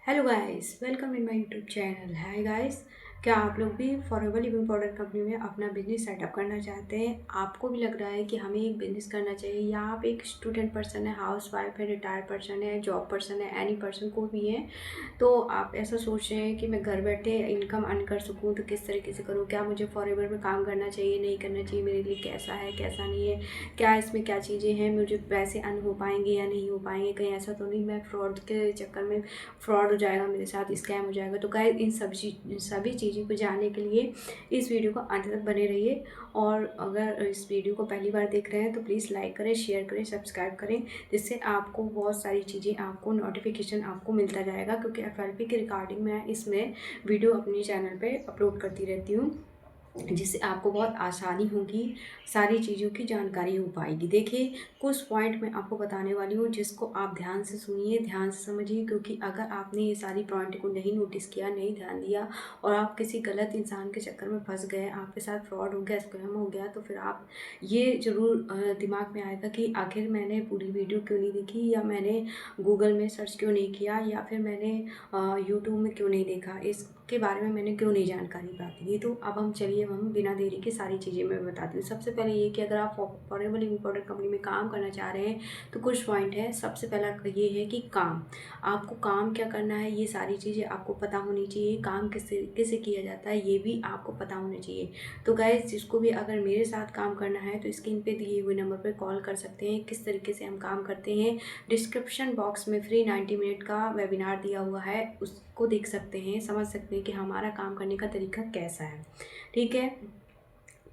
Hello guys, welcome in my YouTube channel. Hi guys, क्या आप लोग भी फॉरएवर लिविंग पाउडर कंपनी में अपना बिजनेस सेटअप करना चाहते हैं? आपको भी लग रहा है कि हमें एक बिजनेस करना चाहिए, या आप एक स्टूडेंट पर्सन है, हाउस वाइफ है, रिटायर्ड पर्सन है, जॉब पर्सन है, एनी पर्सन को भी है, तो आप ऐसा सोच रहे हैं कि मैं घर बैठे इनकम अर्न कर सकूँ, तो किस तरीके से करूँ, क्या मुझे फॉरएवर में काम करना चाहिए, नहीं करना चाहिए, मेरे लिए कैसा है कैसा नहीं है, क्या इसमें क्या चीज़ें हैं, मुझे पैसे अर्न हो पाएंगे या नहीं हो पाएंगे, कहीं ऐसा तो नहीं मैं फ्रॉड के चक्कर में फ्रॉड हो जाएगा, मेरे साथ स्कैम हो जाएगा। तो गाइस, इन सभी चीज़ों को जानने के लिए इस वीडियो को अंत तक बने रहिए। और अगर इस वीडियो को पहली बार देख रहे हैं तो प्लीज़ लाइक करें, शेयर करें, सब्सक्राइब करें, जिससे आपको बहुत सारी चीज़ें, आपको नोटिफिकेशन आपको मिलता जाएगा, क्योंकि एफएलपी के रिगार्डिंग मैं इसमें वीडियो अपने चैनल पे अपलोड करती रहती हूँ, जिससे आपको बहुत आसानी होगी, सारी चीज़ों की जानकारी हो पाएगी। देखिए, कुछ पॉइंट मैं आपको बताने वाली हूँ, जिसको आप ध्यान से सुनिए, ध्यान से समझिए, क्योंकि अगर आपने ये सारी पॉइंट को नहीं नोटिस किया, नहीं ध्यान दिया, और आप किसी गलत इंसान के चक्कर में फंस गए, आपके साथ फ्रॉड हो गया, स्कैम हो गया, तो फिर आप ये ज़रूर दिमाग में आएगा कि आखिर मैंने पूरी वीडियो क्यों नहीं देखी, या मैंने गूगल में सर्च क्यों नहीं किया, या फिर मैंने यूट्यूब में क्यों नहीं देखा, इसके बारे में मैंने क्यों नहीं जानकारी प्राप्त की। तो अब हम बिना देरी के सारी चीज़ें मैं बताती हूँ। सबसे पहले ये कि अगर आप फॉरएवर लिविंग पाउडर कंपनी में काम करना चाह रहे हैं तो कुछ पॉइंट है। सबसे पहला ये है कि काम, आपको काम क्या करना है, ये सारी चीज़ें आपको पता होनी चाहिए। काम किस तरीके से किया जाता है ये भी आपको पता होना चाहिए। तो गाइस, जिसको भी अगर मेरे साथ काम करना है तो स्क्रीन पे दिए हुए नंबर पर कॉल कर सकते हैं। किस तरीके से हम काम करते हैं, डिस्क्रिप्शन बॉक्स में फ्री 90 मिनट का वेबिनार दिया हुआ है, उसको देख सकते हैं, समझ सकते हैं कि हमारा काम करने का तरीका कैसा है। ठीक है,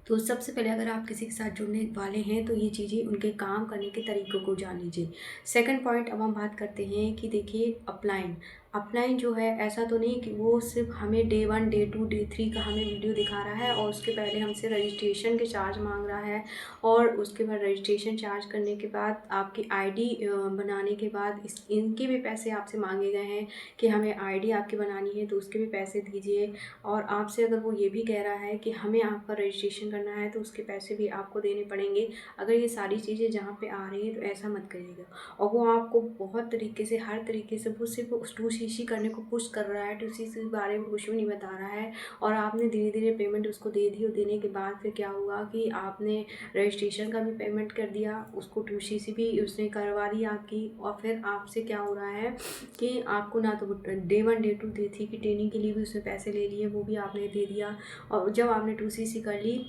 तो सबसे पहले अगर आप किसी के साथ जुड़ने वाले हैं तो ये चीज़ें, उनके काम करने के तरीकों को जान लीजिए। सेकंड पॉइंट अब हम बात करते हैं कि देखिए, अपलाइन अपलाइन जो है, ऐसा तो नहीं कि वो सिर्फ हमें डे 1 डे 2 डे 3 का हमें वीडियो दिखा रहा है और उसके पहले हमसे रजिस्ट्रेशन के चार्ज मांग रहा है, और उसके बाद रजिस्ट्रेशन चार्ज करने के बाद आपकी आईडी बनाने के बाद इनके भी पैसे आपसे मांगे गए हैं कि हमें आईडी आपकी बनानी है तो उसके भी पैसे दीजिए। और आपसे अगर वो ये भी कह रहा है कि हमें आपका रजिस्ट्रेशन करना है तो उसके पैसे भी आपको देने पड़ेंगे। अगर ये सारी चीज़ें जहाँ पे आ रही है तो ऐसा मत करिएगा। और वो आपको बहुत तरीके से, हर तरीके से, वो सिर्फ 2cc करने को पुश कर रहा है, 2cc के बारे में कुछ भी नहीं बता रहा है, और आपने धीरे धीरे पेमेंट उसको दे दी। और देने के बाद फिर क्या हुआ कि आपने रजिस्ट्रेशन का भी पेमेंट कर दिया, उसको 2cc भी उसने करवा दी आपकी, और फिर आपसे क्या हो रहा है कि आपको ना तो डे 1 डे 2 डे 3 की ट्रेनिंग के लिए भी उसने पैसे ले लिए, वो भी आपने दे दिया। और जब आपने 2cc कर ली,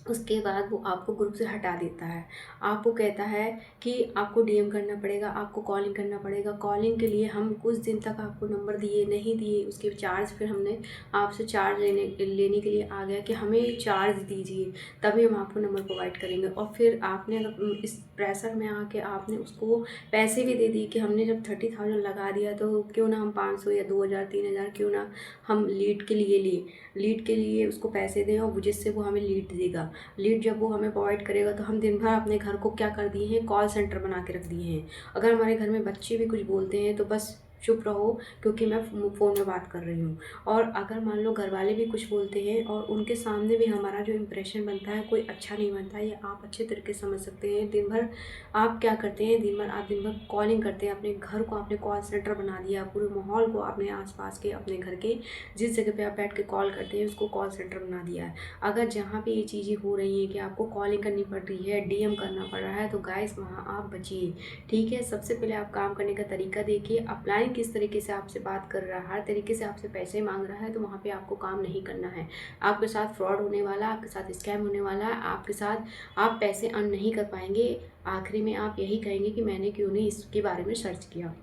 उसके बाद वो आपको ग्रुप से हटा देता है। आपको कहता है कि आपको डीएम करना पड़ेगा, आपको कॉलिंग करना पड़ेगा। कॉलिंग के लिए हम कुछ दिन तक आपको नंबर दिए, नहीं दिए, उसके चार्ज, फिर हमने आपसे चार्ज लेने के लिए आ गया कि हमें चार्ज दीजिए, तभी हम आपको नंबर प्रोवाइड करेंगे। और फिर आपने अगर इस प्रेशर में आके आपने उसको पैसे भी दे दिए कि हमने जब 30,000 लगा दिया तो क्यों ना हम 500 या 2,000 3,000 क्यों ना हम लीड के लिए लीड के लिए उसको पैसे दें, और जिससे वो हमें लीड देगा। लीड जब वो हमें प्रोवाइड करेगा तो हम दिन भर अपने घर को क्या कर दिए हैं, कॉल सेंटर बना के रख दिए हैं। अगर हमारे घर में बच्चे भी कुछ बोलते हैं तो बस चुप रहो, क्योंकि मैं फ़ोन में बात कर रही हूँ। और अगर मान लो घर वाले भी कुछ बोलते हैं और उनके सामने भी हमारा जो इम्प्रेशन बनता है कोई अच्छा नहीं बनता है, ये आप अच्छे तरीके से समझ सकते हैं। दिन भर आप क्या करते हैं, दिन भर कॉलिंग करते हैं, अपने घर को आपने कॉल सेंटर बना दिया, पूरे माहौल को अपने आसपास के, अपने घर के जिस जगह पे आप बैठ के कॉल करते हैं उसको कॉल सेंटर बना दिया है। अगर जहाँ पे ये चीज़ें हो रही हैं कि आपको कॉलिंग करनी पड़ रही है, डीएम करना पड़ रहा है, तो गाइस वहाँ आप बचिए। ठीक है, सबसे पहले आप काम करने का तरीका देखिए। अपलाइन किस तरीके से आपसे बात कर रहा है, हर तरीके से आपसे पैसे मांग रहा है, तो वहाँ पे आपको काम नहीं करना है। आपके साथ फ्रॉड होने वाला, आपके साथ स्कैम होने वाला है, आपके साथ आप पैसे अर्न नहीं कर पाएंगे। आखिरी में आप यही कहेंगे कि मैंने क्यों नहीं इसके बारे में सर्च किया।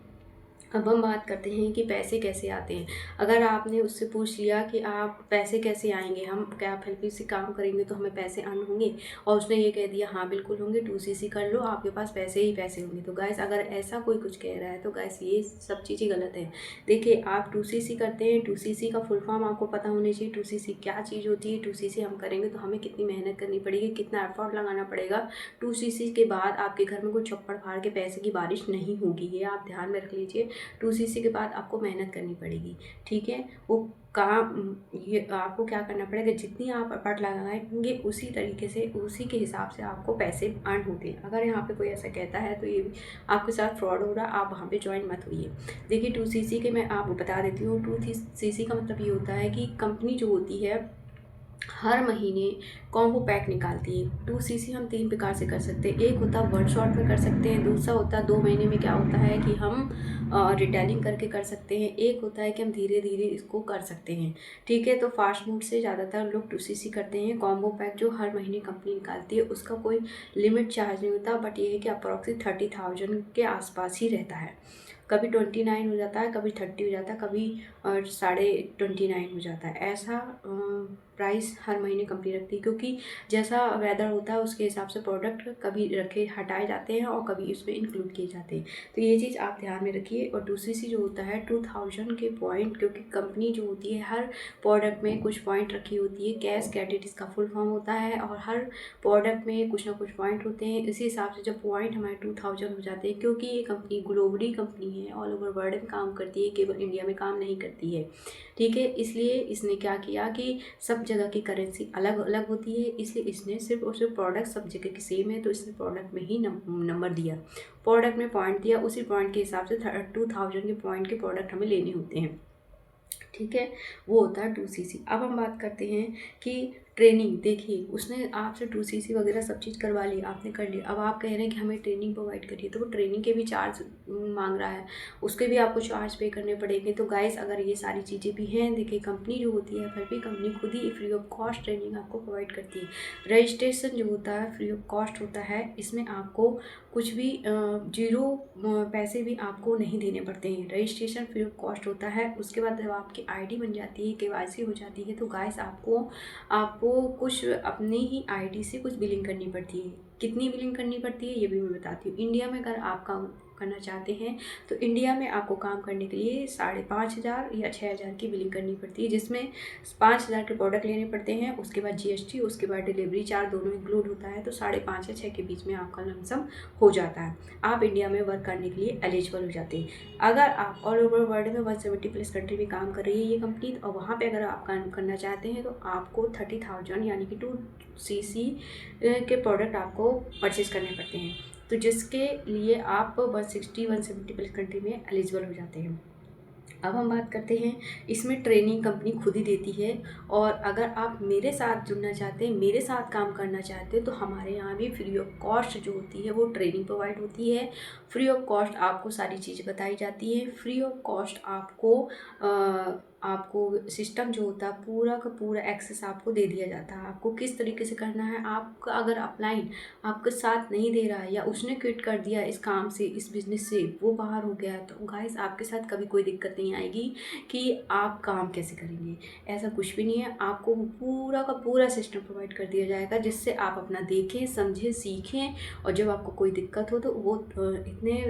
अब हम बात करते हैं कि पैसे कैसे आते हैं। अगर आपने उससे पूछ लिया कि आप पैसे कैसे आएंगे, हम क्या एफएलपी से काम करेंगे तो हमें पैसे अर्न होंगे, और उसने ये कह दिया हाँ बिल्कुल होंगे, 2cc कर लो, आपके पास पैसे ही पैसे होंगे, तो गैस अगर ऐसा कोई कुछ कह रहा है तो गैस ये सब चीज़ें गलत है। देखिए, आप 2cc करते हैं, 2cc का फुल फॉर्म आपको पता होनी चाहिए। 2cc क्या चीज़ होती है, 2cc हम करेंगे तो हमें कितनी मेहनत करनी पड़ेगी, कितना एफर्ट लगाना पड़ेगा। 2cc के बाद आपके घर में कोई छप्पड़ फाड़ के पैसे की बारिश नहीं होगी, ये आप ध्यान में रख लीजिए। 2cc के बाद आपको मेहनत करनी पड़ेगी, ठीक है। वो काम ये आपको क्या करना पड़ेगा, जितनी आप एफर्ट लगाएंगे उसी तरीके से उसी के हिसाब से आपको पैसे अर्न होते हैं। अगर यहाँ पे कोई ऐसा कहता है तो ये आपके साथ फ्रॉड हो रहा, आप वहाँ पे ज्वाइन मत होइए। देखिए 2cc के मैं आपको बता देती हूँ, 2cc का मतलब ये होता है कि कंपनी जो होती है हर महीने कॉम्बो पैक निकालती है। 2cc हम 3 प्रकार से कर सकते हैं। एक होता है वन शॉट में कर सकते हैं, दूसरा होता है 2 महीने में क्या होता है कि हम रिटेलिंग करके कर सकते हैं, एक होता है कि हम धीरे धीरे इसको कर सकते हैं, ठीक है। तो फास्ट मूड से ज़्यादातर लोग 2cc करते हैं। कॉम्बो पैक जो हर महीने कंपनी निकालती है उसका कोई लिमिट चार्ज नहीं होता, बट ये है कि अप्रॉक्सिमेट 30,000 के आसपास ही रहता है। कभी 29 हो जाता है, कभी 30 हो जाता है, कभी 29.5 हो जाता है। ऐसा प्राइस हर महीने कंपनी रखती है, क्योंकि जैसा वेदर होता है उसके हिसाब से प्रोडक्ट कभी रखे हटाए जाते हैं और कभी उसमें इंक्लूड किए जाते हैं। तो ये चीज़ आप ध्यान में रखिए। और 2cc जो होता है 2000 के पॉइंट, क्योंकि कंपनी जो होती है हर प्रोडक्ट में कुछ पॉइंट रखी होती है। कैश क्रेडिट इसका फुल फॉर्म होता है और हर प्रोडक्ट में कुछ ना कुछ पॉइंट होते हैं। इसी हिसाब से जब पॉइंट हमारे 2000 हो जाते हैं, क्योंकि ये कंपनी ग्लोबली कंपनी है, ऑल ओवर वर्ल्ड में काम करती है, केवल इंडिया में काम नहीं करती है, ठीक है। इसलिए इसने क्या किया कि सब जगह की करेंसी अलग अलग होती है, इसलिए इसने सिर्फ और सिर्फ प्रोडक्ट सब जगह की सेम है तो इसने प्रोडक्ट में ही नंबर दिया, प्रोडक्ट में पॉइंट दिया। उसी पॉइंट के हिसाब से 2000 के पॉइंट के प्रोडक्ट हमें लेने होते हैं, ठीक है। वो होता है 2cc। अब हम बात करते हैं कि ट्रेनिंग। देखिए उसने आपसे 2cc वगैरह सब चीज़ करवा ली, आपने कर लिया, अब आप कह रहे हैं कि हमें ट्रेनिंग प्रोवाइड करिए, तो वो ट्रेनिंग के भी चार्ज मांग रहा है, उसके भी आपको चार्ज पे करने पड़ेंगे। तो गाइस अगर ये सारी चीज़ें भी हैं, देखिए कंपनी जो होती है फिर भी कंपनी खुद ही फ्री ऑफ कॉस्ट ट्रेनिंग आपको प्रोवाइड करती है। रजिस्ट्रेशन जो होता है फ्री ऑफ कॉस्ट होता है, इसमें आपको कुछ भी जीरो पैसे भी आपको नहीं देने पड़ते हैं। रजिस्ट्रेशन फ्री ऑफ कॉस्ट होता है। उसके बाद जब आपकी आईडी बन जाती है, केवाईसी हो जाती है, तो गाइस आपको कुछ अपनी ही आईडी से कुछ बिलिंग करनी पड़ती है। कितनी बिलिंग करनी पड़ती है ये भी मैं बताती हूँ। इंडिया में अगर आप काम करना चाहते हैं तो इंडिया में आपको काम करने के लिए 5,500 या 6,000 की बिलिंग करनी पड़ती है, जिसमें 5,000 के प्रोडक्ट लेने पड़ते हैं, उसके बाद जीएसटी, उसके बाद डिलीवरी चार्ज दोनों इंक्लूड होता है। तो 5.5 या 6 के बीच में आपका लमसम हो जाता है। आप इंडिया में वर्क करने के लिए एलिजिबल हो जाते हैं। अगर आप ऑल ओवर वर्ल्ड में 170 प्लस कंट्री में काम कर रही है ये कंपनी, और वहाँ पे अगर आप काम करना चाहते हैं तो आपको 30,000 यानी कि 2cc के प्रोडक्ट आपको परचेज करने पड़ते हैं, तो जिसके लिए आप 170 प्लस कंट्री में एलिजिबल हो जाते हैं। अब हम बात करते हैं, इसमें ट्रेनिंग कंपनी खुद ही देती है। और अगर आप मेरे साथ जुड़ना चाहते हैं, मेरे साथ काम करना चाहते हैं, तो हमारे यहाँ भी फ्री ऑफ कॉस्ट जो होती है वो ट्रेनिंग प्रोवाइड होती है। फ्री ऑफ कॉस्ट आपको सारी चीज़ें बताई जाती है। फ्री ऑफ कॉस्ट आपको सिस्टम जो होता है पूरा का पूरा एक्सेस आपको दे दिया जाता है, आपको किस तरीके से करना है। आपका अगर अपलाइन आपके साथ नहीं दे रहा है या उसने क्विट कर दिया इस काम से, इस बिज़नेस से, वो बाहर हो गया, तो गाइस आपके साथ कभी कोई दिक्कत नहीं आएगी कि आप काम कैसे करेंगे। ऐसा कुछ भी नहीं है, आपको पूरा का पूरा सिस्टम प्रोवाइड कर दिया जाएगा, जिससे आप अपना देखें, समझें, सीखें। और जब आपको कोई दिक्कत हो तो वो इतने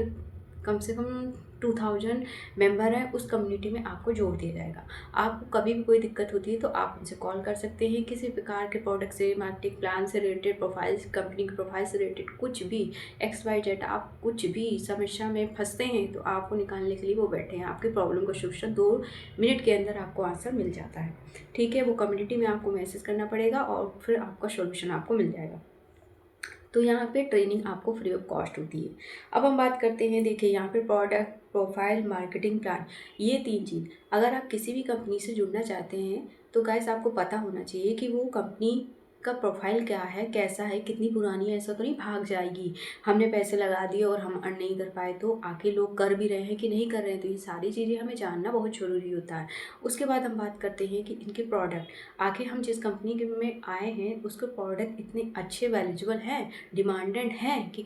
कम से कम 2000 मेंबर हैं, उस कम्युनिटी में आपको जोड़ दिया जाएगा। आपको कभी भी कोई दिक्कत होती है तो आप उनसे कॉल कर सकते हैं, किसी प्रकार के प्रोडक्ट से, मार्केटिंग प्लान से रिलेटेड, प्रोफाइल्स, कंपनी की प्रोफाइल से रिलेटेड कुछ भी XYZ, आप कुछ भी समस्या में फंसते हैं तो आपको निकालने के लिए वो बैठे हैं। आपकी प्रॉब्लम का सोल्यूशन 2 मिनट के अंदर आपको आंसर मिल जाता है, ठीक है। वो कम्युनिटी में आपको मैसेज करना पड़ेगा और फिर आपका सोल्यूशन आपको मिल जाएगा। तो यहाँ पे ट्रेनिंग आपको फ्री ऑफ कॉस्ट होती है। अब हम बात करते हैं, देखिए यहाँ पे प्रोडक्ट, प्रोफाइल, मार्केटिंग प्लान, ये 3 चीज़। अगर आप किसी भी कंपनी से जुड़ना चाहते हैं तो गाइस आपको पता होना चाहिए कि वो कंपनी का प्रोफाइल क्या है, कैसा है, कितनी पुरानी है। ऐसा तो नहीं भाग जाएगी, हमने पैसे लगा दिए और हम अर्न नहीं कर पाए, तो आके लोग कर भी रहे हैं कि नहीं कर रहे हैं, तो ये सारी चीज़ें हमें जानना बहुत ज़रूरी होता है। उसके बाद हम बात करते हैं कि इनके प्रोडक्ट, आखिर हम जिस कंपनी के में आए हैं उसके प्रोडक्ट इतने अच्छे, वैल्यूएबल हैं, डिमांडेड हैं कि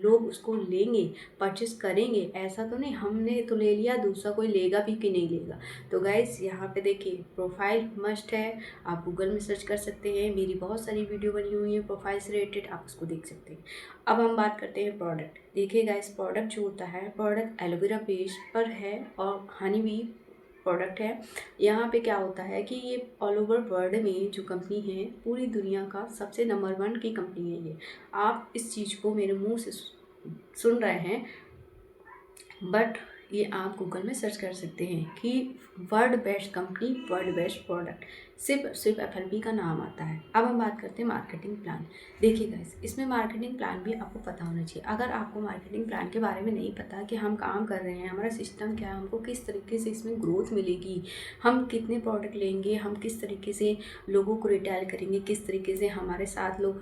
लोग उसको लेंगे, परचेस करेंगे। ऐसा तो नहीं हमने तो ले लिया, दूसरा कोई लेगा भी कि नहीं लेगा। तो गाइस यहाँ पे देखिए प्रोफाइल मस्ट है, आप गूगल में सर्च कर सकते हैं, मेरी बहुत सारी वीडियो बनी हुई है प्रोफाइल से रिलेटेड, आप उसको देख सकते हैं। अब हम बात करते हैं प्रोडक्ट। देखिए गाइस प्रोडक्ट जो होता है, प्रोडक्ट एलोवेरा बेस पर है और हनी बी प्रोडक्ट है। यहाँ पे क्या होता है कि ये ऑल ओवर वर्ल्ड में जो कंपनी है, पूरी दुनिया का सबसे नंबर 1 की कंपनी है ये। आप इस चीज़ को मेरे मुंह से सुन रहे हैं, बट ये आप गूगल में सर्च कर सकते हैं कि world best company, world best product, सिर्फ FLB का नाम आता है। अब हम बात करते हैं मार्केटिंग प्लान। देखिए गाइस, इसमें मार्केटिंग प्लान भी आपको पता होना चाहिए। अगर आपको मार्केटिंग प्लान के बारे में नहीं पता कि हम काम कर रहे हैं, हमारा सिस्टम क्या है, हमको किस तरीके से इसमें ग्रोथ मिलेगी, हम कितने प्रोडक्ट लेंगे, हम किस तरीके से लोगों को रिटेल करेंगे, किस तरीके से हमारे साथ लोग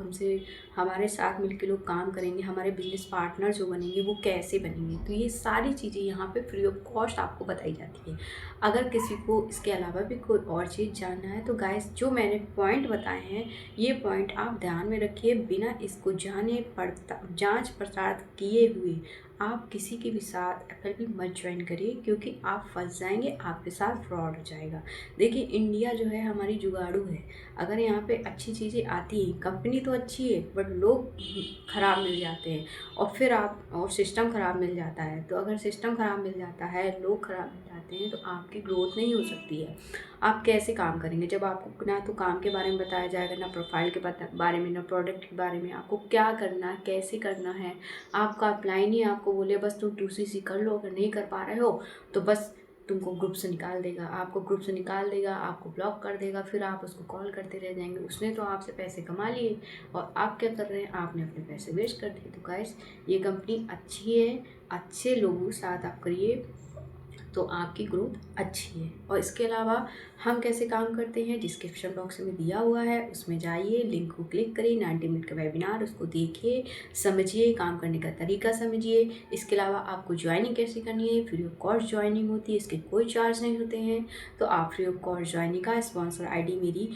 हमारे साथ मिलकर लोग काम करेंगे, हमारे बिजनेस पार्टनर जो बनेंगे वो कैसे बनेंगे, तो ये सारी चीज़ें यहाँ पे फ्री ऑफ कॉस्ट आपको बताई जाती है। अगर किसी को इसके अलावा भी कोई और चीज़ जानना है तो गाइस, जो मैंने पॉइंट बताए हैं ये पॉइंट आप ध्यान में रखिए। बिना इसको जांच पड़ताल किए हुए आप किसी के भी साथ FLB मत ज्वाइन करिए, क्योंकि आप फंस जाएंगे, आपके साथ फ्रॉड हो जाएगा। देखिए, इंडिया जो है हमारी जुगाड़ू है। अगर यहाँ पे अच्छी चीज़ें आती हैं, कंपनी तो अच्छी है बट लोग ख़राब मिल जाते हैं, और सिस्टम ख़राब मिल जाता है। तो अगर सिस्टम ख़राब मिल जाता है, लोग ख़राब मिल जाते हैं, तो आपकी ग्रोथ नहीं हो सकती है। आप कैसे काम करेंगे जब आपको ना तो काम के बारे में बताया जाएगा, ना प्रोफाइल के बारे में, ना प्रोडक्ट के बारे में, आपको क्या करना है, कैसे करना है। आपका अपलाइन ही आपको बोले बस तुम 2CC कर लो, अगर नहीं कर पा रहे हो तो बस तुमको ग्रुप से निकाल देगा, आपको ब्लॉक कर देगा, फिर आप उसको कॉल करते रह जाएंगे। उसने तो आपसे पैसे कमा लिए और आप क्या कर रहे हैं, आपने अपने पैसे वेस्ट कर दिए। तो गाइस, ये कंपनी अच्छी है, अच्छे लोगों के साथ आप करिए तो आपकी ग्रोथ अच्छी है। और इसके अलावा हम कैसे काम करते हैं, डिस्क्रिप्शन बॉक्स में दिया हुआ है, उसमें जाइए, लिंक को क्लिक करिए, 90 मिनट का वेबिनार, उसको देखिए, समझिए, काम करने का तरीका समझिए। इसके अलावा आपको ज्वाइनिंग कैसे करनी है, फ्री ऑफ कॉस्ट ज्वाइनिंग होती है, इसके कोई चार्ज नहीं होते हैं। तो आप फ्री ऑफ कॉस्ट ज्वाइनिंग का स्पॉन्सर ID मेरी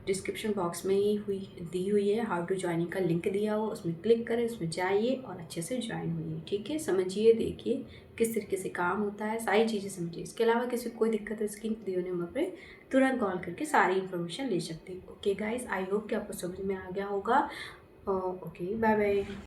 डिस्क्रिप्शन बॉक्स में ही दी हुई है, हाउ टू ज्वाइनिंग का लिंक दिया हुआ, उसमें क्लिक करें, उसमें जाइए और अच्छे से ज्वाइन होइए। ठीक है, समझिए, देखिए किस तरीके से काम होता है, सारी चीज़ें समझिए। इसके अलावा किसी को कोई दिक्कत है, स्क्रीन पर दिए नंबर पे तुरंत कॉल करके सारी इन्फॉर्मेशन ले सकते हैं। ओके गाइस, आई होप कि आपको समझ में आ गया होगा। Okay, bye bye.